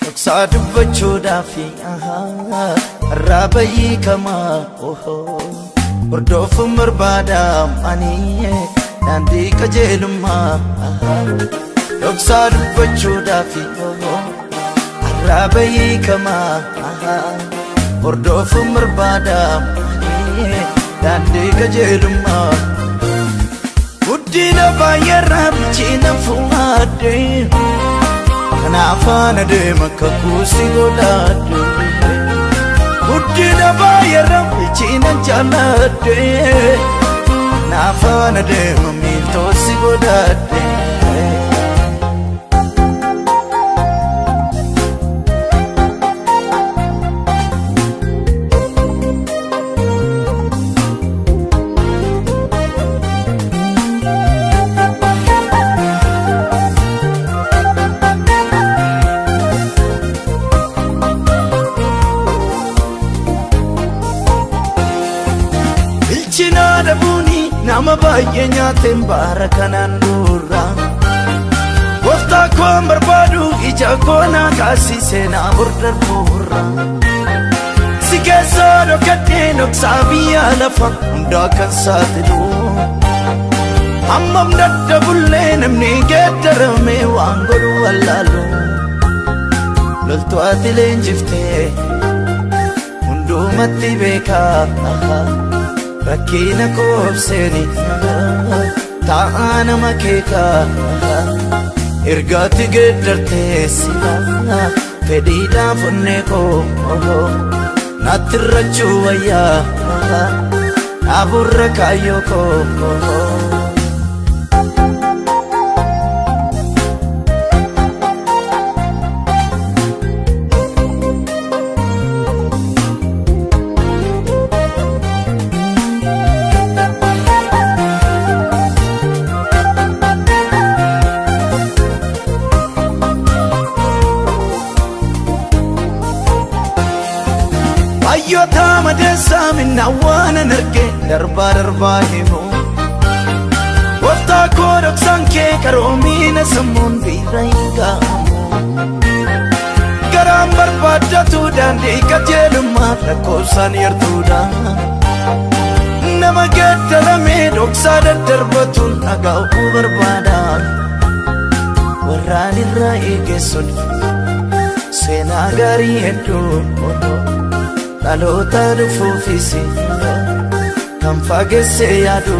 Oksadu bachuudhaaf Rabayi kama Hordofum barbaadam ani Nandi kajeelumma Oksadu bachuudhaaf Rabayi kama Hordofum barbaadam ani Nandi kajeelumma Guddina baay'ee bichina fuudhe Kanafana deema kakuusi godhadhe Guddina baay'ee bichina jaaladhe Kanafana deema miiltoosi godhadhe Chinada buni nama baay'ee nyaateen baara kanaan dura Gooftaa koon barbaadu ija koonaa kaasisee naa burdarbuura Si keessaa dhokadhee dhoksaa biyya lafa hundaa kan saaxilu Hammam daddabullee namni geeddaramee waan godhu wallaalu Loltuu ati leenjiftee hundumatti beekaa Rakkina koobseeni taa'aa nama keekaa Ergaatti geeddartee sila fedhiidhaan fonnee koo Naatti irrachuu wayyaa dhaaburra kaayyoo koo Ayyota madesa minna wana narge darba himu Wafta kodok sanke karomina samun birainga Garam barbada tu dandi kajeluma lakosan yartuda Nama gedala me doksa darbatun agau barbada Warani rai gesun sena gari hedu Lalota dhufuufisi kan fageesse yaadu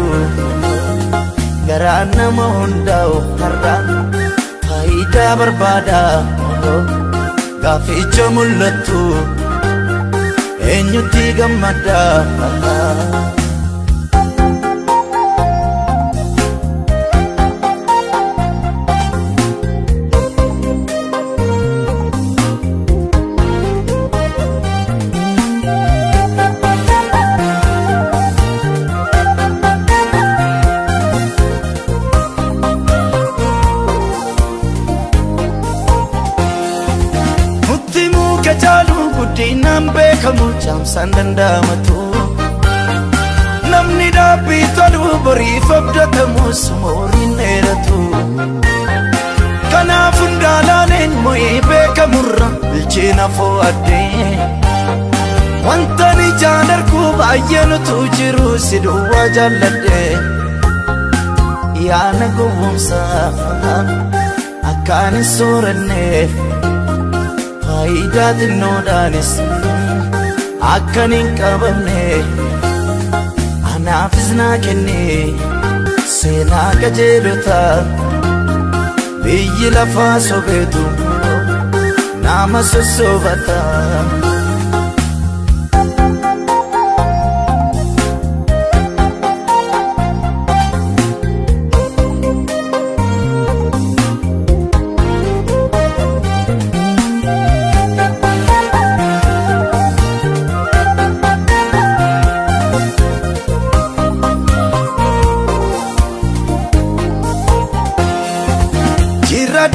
garaan nama hundaa'u har'aan faayidaa barbaada gaaficha mul'attu eenyutti gammada Jalu guddinaan beekamu jaamsaan danda'amatu Namni dhaabbii tolu boriif abdatamus mooriin dheeratu Kanaaf hundaalaaleen mo'ee beekamurra bilcheena fo'adhee Wanta ni jaalargu baay'ee nutu jiru si duwwaa jaalladhee Yaana gowwoomsaa akkaan hin sooranneef Faayidaa xinnoodanis akkan hin qabamne Anaafis naa kenne seenaa qajeelota Biyyi lafaa sobeetu nama sossobata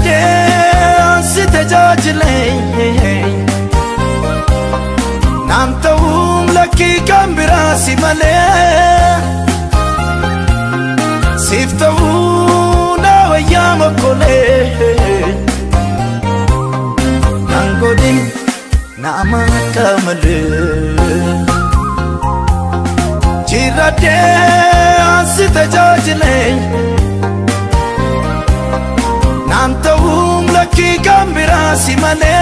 Ansi tajaajile Naan ta'uun lakkii kan biraasi malee Siif ta'uun na wayyaa mokkolee nama kamale jirade asita jajile nantaum laki gambira simale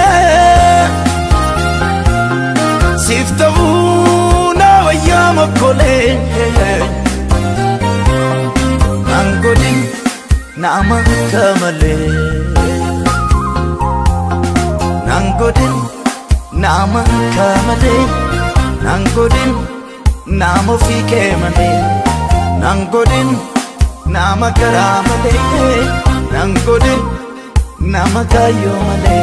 siftavu na wayama kole nangodin nama kamale nangodin nama kamale nangodin nama fike male nangodin nama karamale nangodin nama kayo male